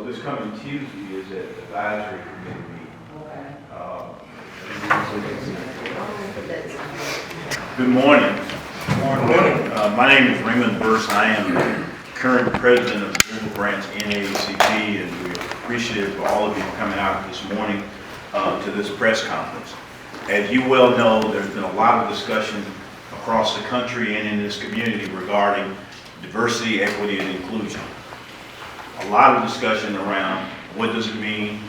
So this coming Tuesday is an advisory committee meeting. Good morning. My name is Raymond Burse. I am the current president of the Louisville branch NAACP, and we're appreciative for all of you coming out this morning to this press conference. As you well know, there's been a lot of discussion across the country and in this community regarding diversity, equity, and inclusion. A lot of discussion around what does it mean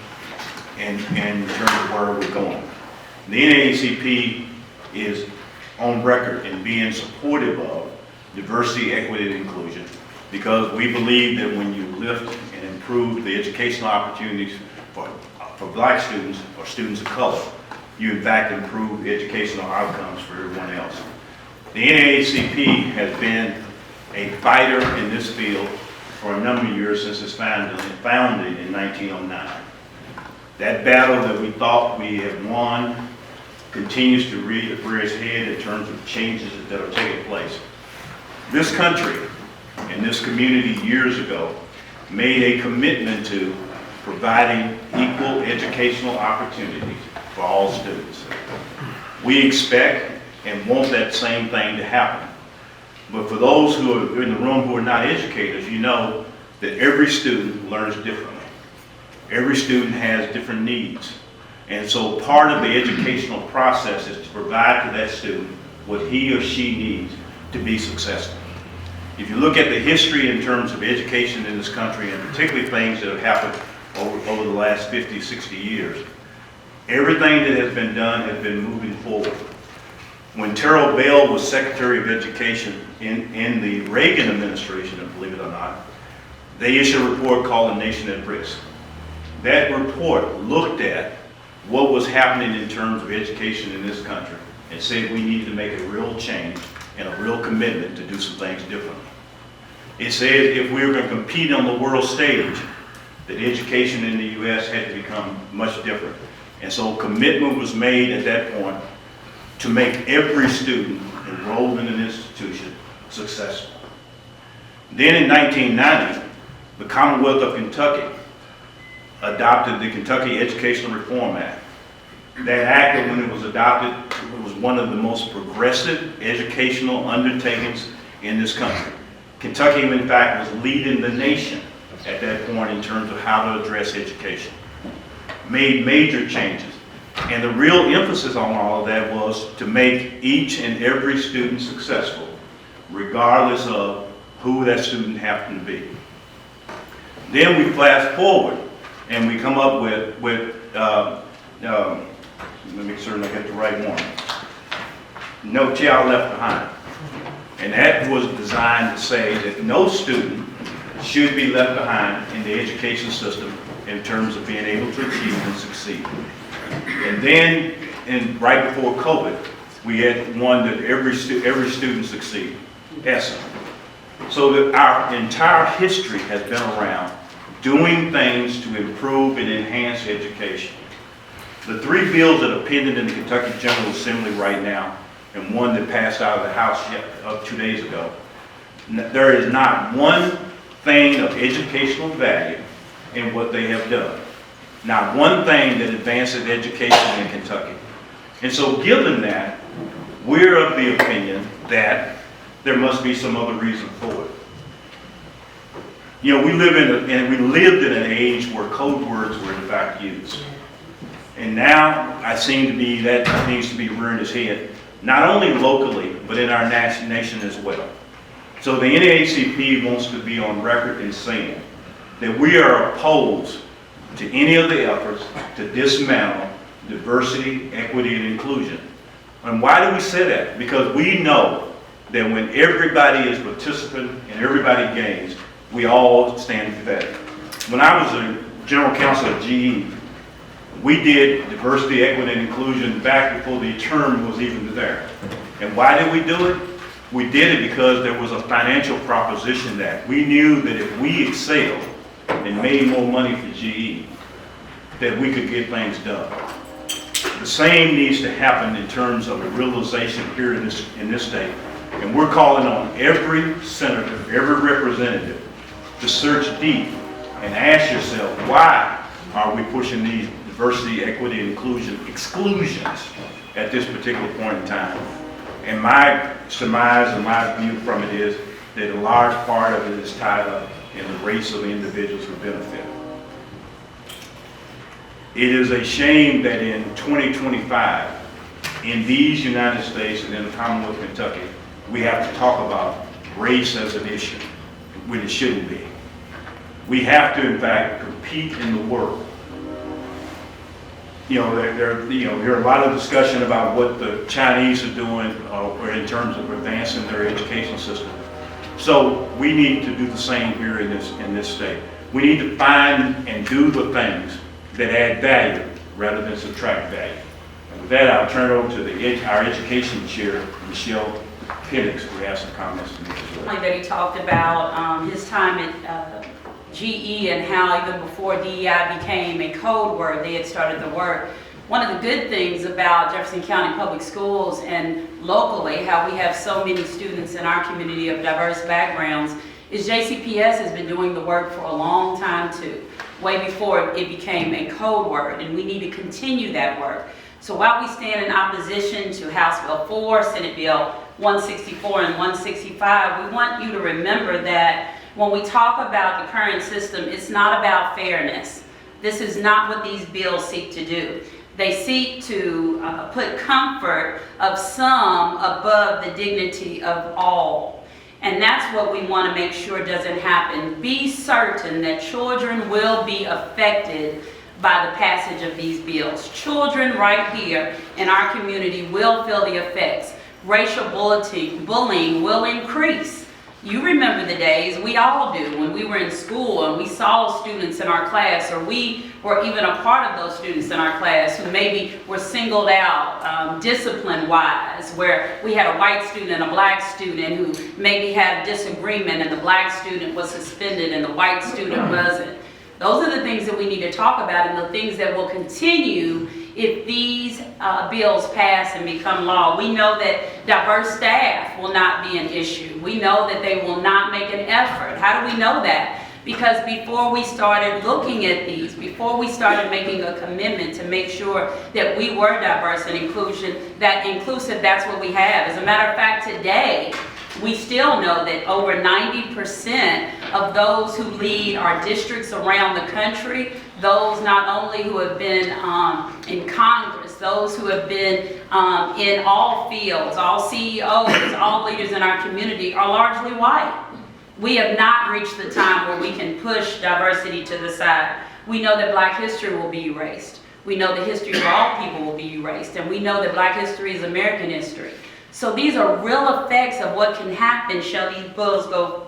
and in terms of where we're going. The NAACP is on record in being supportive of diversity, equity, and inclusion because we believe that when you lift and improve the educational opportunities for black students or students of color, you in fact improve educational outcomes for everyone else. The NAACP has been a fighter in this field for a number of years since its founded in 1909. That battle that we thought we had won continues to rear its head in terms of changes that are taking place. This country and this community years ago made a commitment to providing equal educational opportunities for all students. We expect and want that same thing to happen. But for those who are in the room who are not educators, you know that every student learns differently. Every student has different needs. And so part of the educational process is to provide to that student what he or she needs to be successful. If you look at the history in terms of education in this country, and particularly things that have happened over the last 50, 60 years, everything that has been done has been moving forward. When Terrell Bell was Secretary of Education in the Reagan administration, believe it or not, they issued a report called A Nation at Risk. That report looked at what was happening in terms of education in this country and said we needed to make a real change and a real commitment to do some things differently. It said if we were going to compete on the world stage, that education in the U.S. had to become much different. And so a commitment was made at that point to make every student enrolled in an institution successful. Then in 1990, the Commonwealth of Kentucky adopted the Kentucky Educational Reform Act. That act, when it was adopted, it was one of the most progressive educational undertakings in this country. Kentucky, in fact, was leading the nation at that point in terms of how to address education. Made major changes. And the real emphasis on all of that was to make each and every student successful, regardless of who that student happened to be. Then we flash forward and we come up with let me make sure I get the right one. No Child Left Behind. And that was designed to say that no student should be left behind in the education system in terms of being able to achieve and succeed. And then, right before COVID, we had one that every student succeed, ESSA. So that our entire history has been around doing things to improve and enhance education. The three bills that are pending in the Kentucky General Assembly right now, and one that passed out of the House 2 days ago, there is not one thing of educational value in what they have done. Not one thing that advances education in Kentucky. And so given that, we're of the opinion that there must be some other reason for it. You know, we lived in an age where code words were in fact used. And now I seem to be, that needs to be rearing its head, not only locally, but in our nation as well. So the NAACP wants to be on record in saying that we are opposed to any of the efforts to dismantle diversity, equity, and inclusion. And why do we say that? Because we know that when everybody is participant and everybody gains, we all stand better. When I was a general counsel at GE, we did diversity, equity, and inclusion back before the term was even there. And why did we do it? We did it because there was a financial proposition that we knew that if we excelled and made more money for GE, that we could get things done. The same needs to happen in terms of a realization here in this state. And we're calling on every senator, every representative to search deep and ask yourself, why are we pushing these diversity, equity, and inclusion exclusions at this particular point in time? And my surmise and my view from it is that a large part of it is tied up in the race of the individuals who benefit. It is a shame that in 2025, in these United States and in the Commonwealth of Kentucky, we have to talk about race as an issue when it shouldn't be. We have to, in fact, compete in the world. You know, there are a lot of discussion about what the Chinese are doing in terms of advancing their education system. So we need to do the same here in this state. We need to find and do the things that add value rather than subtract value. And with that, I'll turn it over to our education chair, Michelle Penix, who has some comments to make as well. That he talked about his time at GE and how even before DEI became a code word, they had started the work. One of the good things about Jefferson County Public Schools and locally, how we have so many students in our community of diverse backgrounds, is JCPS has been doing the work for a long time too, way before it became a code word, and we need to continue that work. So while we stand in opposition to House Bill 4, Senate Bill 164 and 165, we want you to remember that when we talk about the current system, it's not about fairness. This is not what these bills seek to do. They seek to put comfort of some above the dignity of all. And that's what we want to make sure doesn't happen. Be certain that children will be affected by the passage of these bills. Children right here in our community will feel the effects. Racial bullying will increase. You remember the days, we all do, when we were in school and we saw students in our class, or we were even a part of those students in our class who maybe were singled out discipline-wise, where we had a white student and a black student who maybe had a disagreement and the black student was suspended and the white student wasn't. Those are the things that we need to talk about, and the things that will continue if these bills pass and become law. We know that diverse staff will not be an issue. We know that they will not make an effort. How do we know that? Because before we started looking at these, before we started making a commitment to make sure that we were diverse and inclusive, that's what we have. As a matter of fact, today, we still know that over 90% of those who lead our districts around the country, those not only who have been in Congress, those who have been in all fields, all CEOs, all leaders in our community are largely white. We have not reached the time where we can push diversity to the side. We know that Black history will be erased. We know the history of all people will be erased. And we know that Black history is American history. So these are real effects of what can happen shall these bills go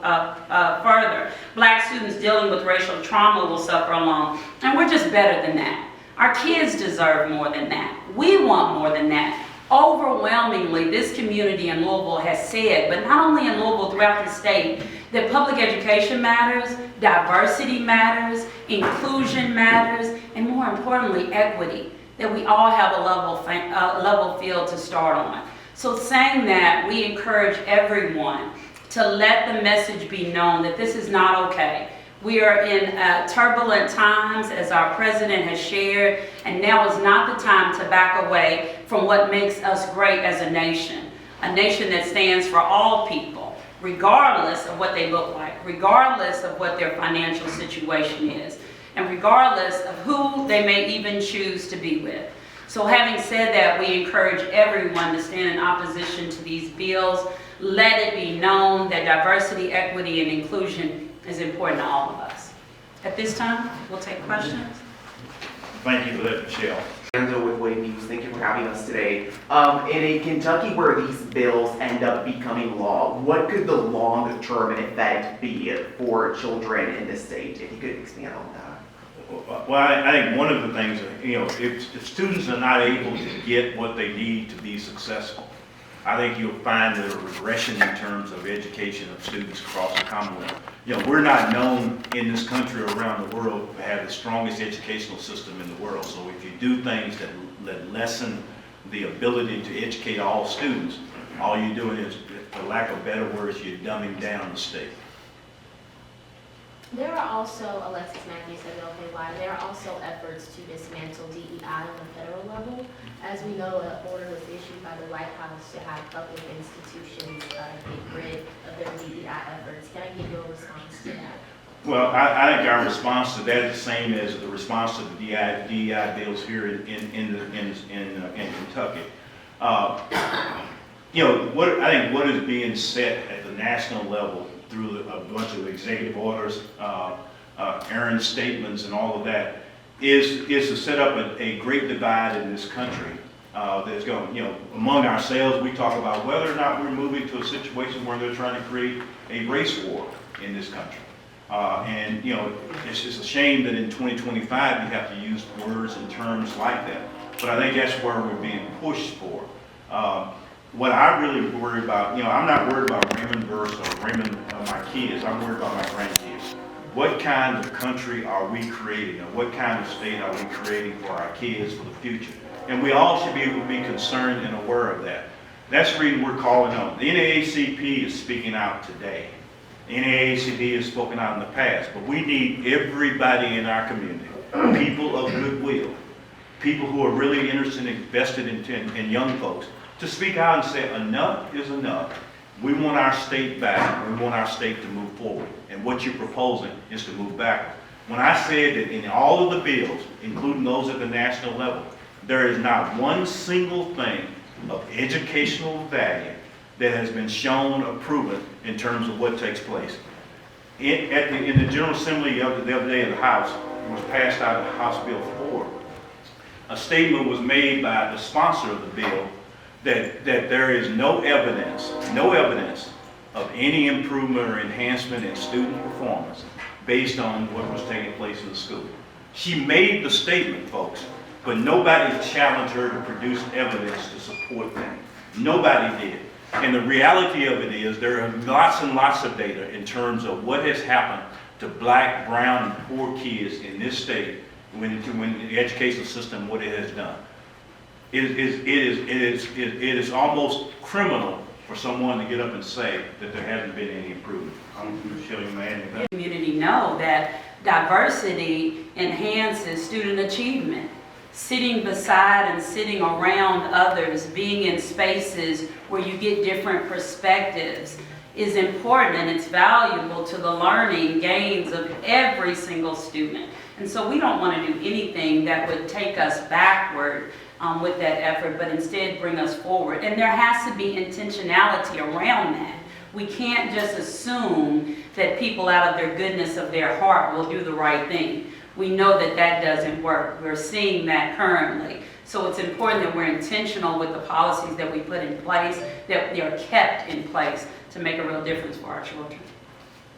further. Black students dealing with racial trauma will suffer along. And we're just better than that. Our kids deserve more than that. We want more than that. Overwhelmingly, this community in Louisville has said, but not only in Louisville, throughout the state, that public education matters, diversity matters, inclusion matters, and more importantly, equity, that we all have a level field to start on. So saying that, we encourage everyone to let the message be known that this is not okay. We are in turbulent times, as our president has shared, and now is not the time to back away from what makes us great as a nation that stands for all people, regardless of what they look like, regardless of what their financial situation is, and regardless of who they may even choose to be with. So having said that, we encourage everyone to stand in opposition to these bills. Let it be known that diversity, equity, and inclusion is important to all of us. At this time, we'll take questions. Thank you for that, Michelle. With Wave News, thank you for having us today. In a Kentucky where these bills end up becoming law, what could the long-term effect be for children in the state? If you could expand on that. Well, I think one of the things, if students are not able to get what they need to be successful, I think you'll find that a regression in terms of education of students across the Commonwealth. We're not known in this country or around the world to have the strongest educational system in the world. So if you do things that lessen the ability to educate all students, all you're doing is, for lack of better words, you're dumbing down the state. There are also, Alexis Matthews said, okay, why? There are also efforts to dismantle DEI on the federal level. As we know, an order was issued by the White House to have public institutions get rid of their DEI efforts. Can I get your response to that? Well, I think our response to that is the same as the response to the DEI bills here in Kentucky. You know, I think what is being set at the national level through a bunch of executive orders, errand statements, and all of that is to set up a great divide in this country. That's going, you know, among ourselves, we talk about whether or not we're moving to a situation where they're trying to create a race war in this country. And, you know, it's just a shame that in 2025 you have to use words and terms like that. But I think that's where we're being pushed for. What I really worry about, you know, I'm not worried about Raymond Verse or Raymond, my kids. I'm worried about my grandkids. What kind of country are we creating, or what kind of state are we creating for our kids for the future? And we all should be able to be concerned and aware of that. That's the reason we're calling on. The NAACP is speaking out today. The NAACP has spoken out in the past, but we need everybody in our community, people of goodwill, people who are really interested and invested in young folks, to speak out and say enough is enough. We want our state back. We want our state to move forward. And what you're proposing is to move backward. When I said that in all of the bills, including those at the national level, there is not one single thing of educational value that has been shown or proven in terms of what takes place. In the General Assembly the other day of the House, it was passed out of House Bill 4. A statement was made by the sponsor of the bill that there is no evidence of any improvement or enhancement in student performance based on what was taking place in the school. She made the statement, folks, but nobody challenged her to produce evidence to support that. Nobody did. And the reality of it is there are lots and lots of data in terms of what has happened to black, brown, and poor kids in this state when the educational system, what it has done. It is almost criminal for someone to get up and say that there hasn't been any improvement. I'm showing my hand. Community know that diversity enhances student achievement. Sitting beside and sitting around others, being in spaces where you get different perspectives is important, and it's valuable to the learning gains of every single student. And so we don't want to do anything that would take us backward with that effort, but instead bring us forward. And there has to be intentionality around that. We can't just assume that people out of their goodness of their heart will do the right thing. We know that that doesn't work. We're seeing that currently. So it's important that we're intentional with the policies that we put in place, that they are kept in place to make a real difference for our children.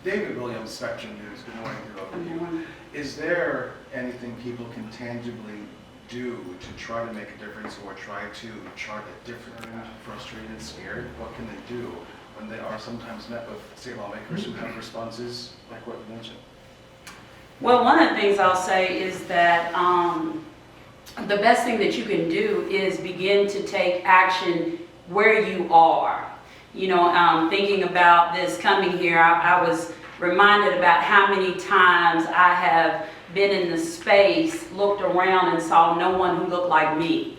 David Williams, Spectrum News. Good morning. Is there anything people can tangibly do to try to make a difference, or try to chart a different, frustrated, scared? What can they do when they are sometimes met with state lawmakers who have responses like what you mentioned? Well, one of the things I'll say is that the best thing that you can do is begin to take action where you are. You know, thinking about this coming here, I was reminded about how many times I have been in the space, looked around and saw no one who looked like me.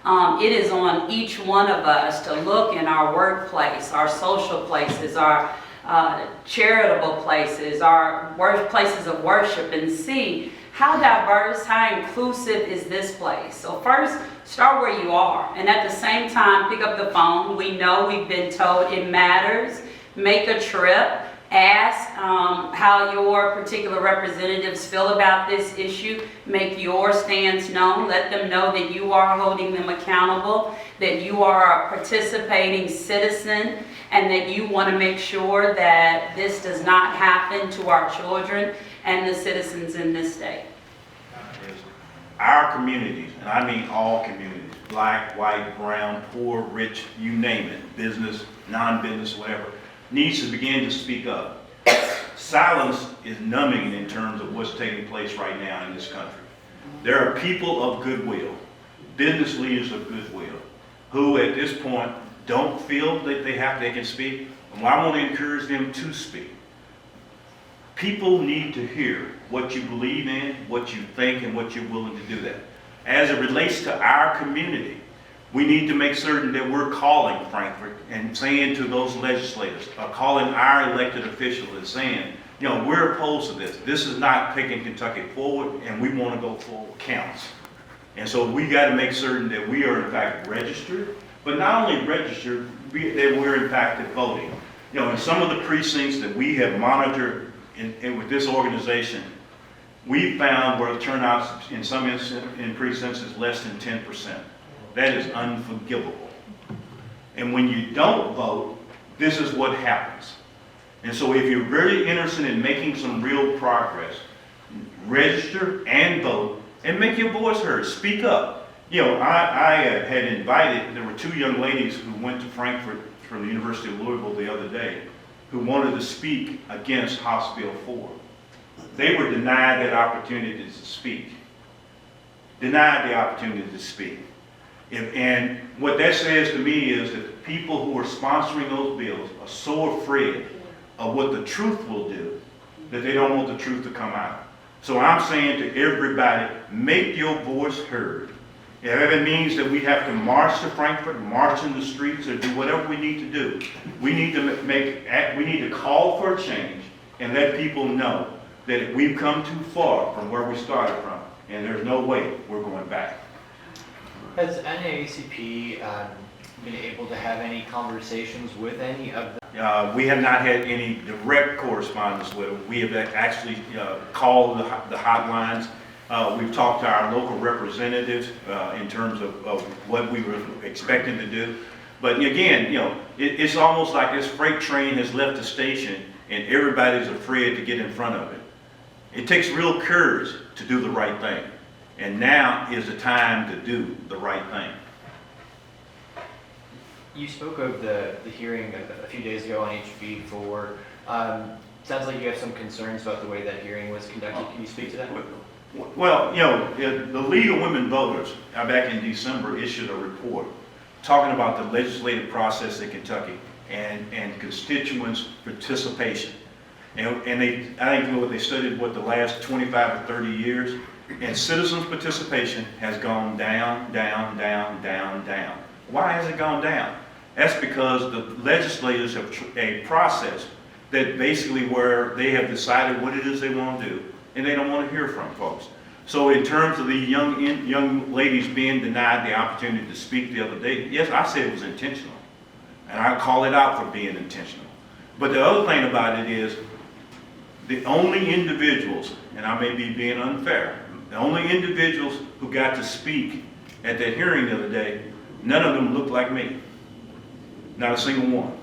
It is on each one of us to look in our workplace, our social places, our charitable places, our places of worship, and see how diverse, how inclusive is this place. So first, start where you are, and at the same time, pick up the phone. We know we've been told it matters. Make a trip. Ask how your particular representatives feel about this issue. Make your stance known. Let them know that you are holding them accountable, that you are a participating citizen, and that you want to make sure that this does not happen to our children and the citizens in this state. Our communities, and I mean all communities, black, white, brown, poor, rich, you name it, business, non-business, whatever, needs to begin to speak up. Silence is numbing in terms of what's taking place right now in this country. There are people of goodwill, business leaders of goodwill, who at this point don't feel that they can speak. And I want to encourage them to speak. People need to hear what you believe in, what you think, and what you're willing to do that. As it relates to our community, we need to make certain that we're calling Frankfort and saying to those legislators, calling our elected officials and saying, you know, we're opposed to this. This is not taking Kentucky forward, and we want to go forward. Counts. And so we got to make certain that we are in fact registered, but not only registered, that we're in fact voting. You know, in some of the precincts that we have monitored with this organization, we found where the turnout in some in precincts is less than 10%. That is unforgivable. And when you don't vote, this is what happens. And so if you're very interested in making some real progress, register and vote and make your voice heard. Speak up. You know, I had invited, there were 2 young ladies who went to Frankfort from the University of Louisville the other day who wanted to speak against House Bill 4. They were denied that opportunity to speak. Denied the opportunity to speak. And what that says to me is that the people who are sponsoring those bills are so afraid of what the truth will do that they don't want the truth to come out. So I'm saying to everybody, make your voice heard. If it means that we have to march to Frankfort, march in the streets, or do whatever we need to do, we need to call for a change and let people know that we've come too far from where we started from, and there's no way we're going back. Has NAACP been able to have any conversations with any of the... We have not had any direct correspondence with them. We have actually called the hotlines. We've talked to our local representatives in terms of what we were expecting to do. But again, you know, it's almost like this freight train has left the station and everybody's afraid to get in front of it. It takes real courage to do the right thing. And now is the time to do the right thing. You spoke of the hearing a few days ago on HB 4. Sounds like you have some concerns about the way that hearing was conducted. Can you speak to that? Well, you know, the League of Women Voters, back in December, issued a report talking about the legislative process in Kentucky and constituents' participation. And I think they studied the last 25 or 30 years, and citizens' participation has gone down, down, down, down, down. Why has it gone down? That's because the legislators have a process that basically where they have decided what it is they want to do, and they don't want to hear from folks. So in terms of the young ladies being denied the opportunity to speak the other day, yes, I said it was intentional. And I call it out for being intentional. But the other thing about it is, the only individuals, and I may be being unfair, the only individuals who got to speak at that hearing the other day, none of them looked like me. Not a single one.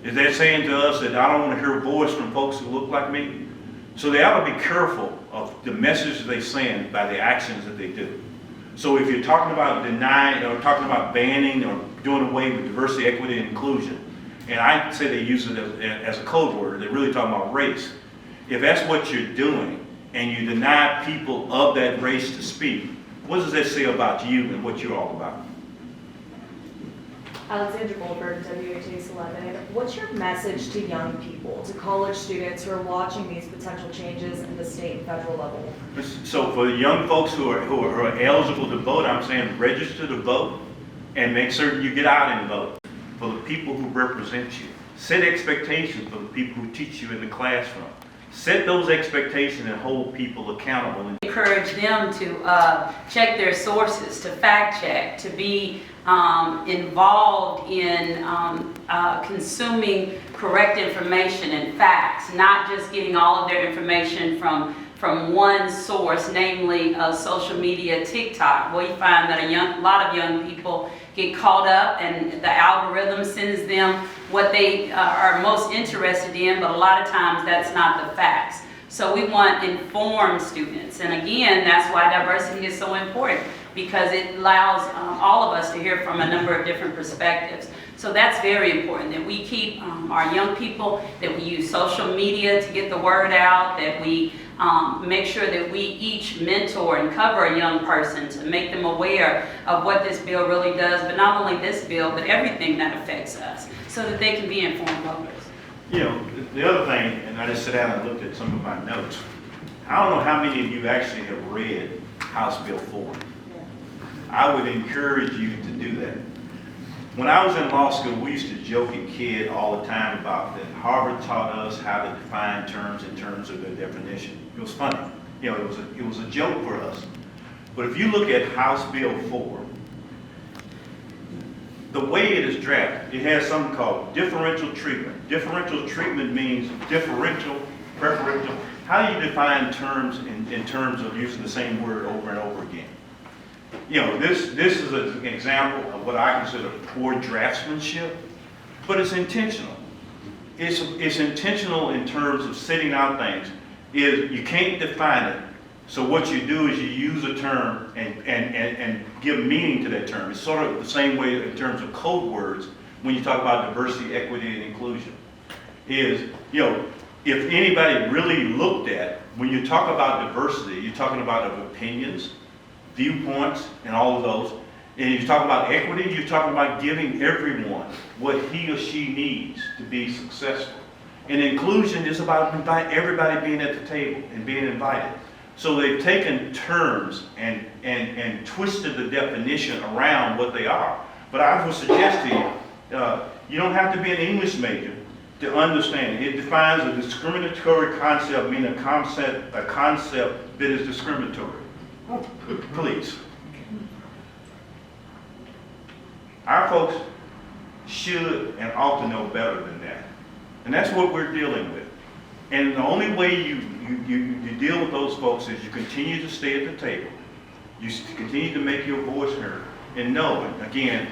Is that saying to us that I don't want to hear a voice from folks who look like me? So they ought to be careful of the message they send by the actions that they do. So if you're talking about denying or talking about banning or doing away with diversity, equity, and inclusion, and I say they use it as a code word, they're really talking about race. If that's what you're doing and you deny people of that race to speak, what does that say about you and what you're all about? Alexandra Goldberg, WHA's 11. What's your message to young people, to college students who are watching these potential changes in the state and federal level? So for the young folks who are eligible to vote, I'm saying register to vote and make certain you get out and vote. For the people who represent you, set expectations for the people who teach you in the classroom. Set those expectations and hold people accountable. Encourage them to check their sources, to fact check, to be involved in consuming correct information and facts, not just getting all of their information from one source, namely social media, TikTok. Well, you find that a lot of young people get caught up and the algorithm sends them what they are most interested in, but a lot of times that's not the facts. So we want informed students. And again, that's why diversity is so important, because it allows all of us to hear from a number of different perspectives. So that's very important, that we keep our young people, that we use social media to get the word out, that we make sure that we each mentor and cover a young person to make them aware of what this bill really does, but not only this bill, but everything that affects us, so that they can be informed voters. You know, the other thing, and I just sat down and looked at some of my notes. I don't know how many of you actually have read House Bill 4. I would encourage you to do that. When I was in law school, we used to joke and kid all the time about that Harvard taught us how to define terms in terms of their definition. It was funny. You know, it was a joke for us. But if you look at House Bill 4, the way it is drafted, it has something called differential treatment. Differential treatment means differential, preferential. How do you define terms in terms of using the same word over and over again? You know, this is an example of what I consider poor draftsmanship, but it's intentional. It's intentional in terms of setting out things. You can't define it. So what you do is you use a term and give meaning to that term. It's sort of the same way in terms of code words when you talk about diversity, equity, and inclusion. Is, you know, if anybody really looked at, when you talk about diversity, you're talking about of opinions, viewpoints, and all of those. And you talk about equity, you're talking about giving everyone what he or she needs to be successful. And inclusion is about everybody being at the table and being invited. So they've taken terms and twisted the definition around what they are. But I would suggest to you, you don't have to be an English major to understand it. It defines a discriminatory concept, meaning a concept that is discriminatory. Please. Our folks should and ought to know better than that. And that's what we're dealing with. And the only way you deal with those folks is you continue to stay at the table. You continue to make your voice heard. And know, again,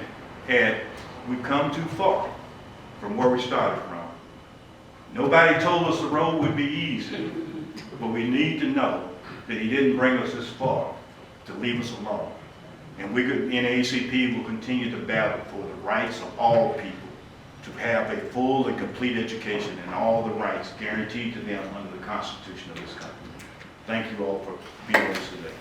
we've come too far from where we started from. Nobody told us the road would be easy. But we need to know that he didn't bring us this far to leave us alone. And NAACP will continue to battle for the rights of all people to have a full and complete education and all the rights guaranteed to them under the Constitution of this country. Thank you all for being with us today.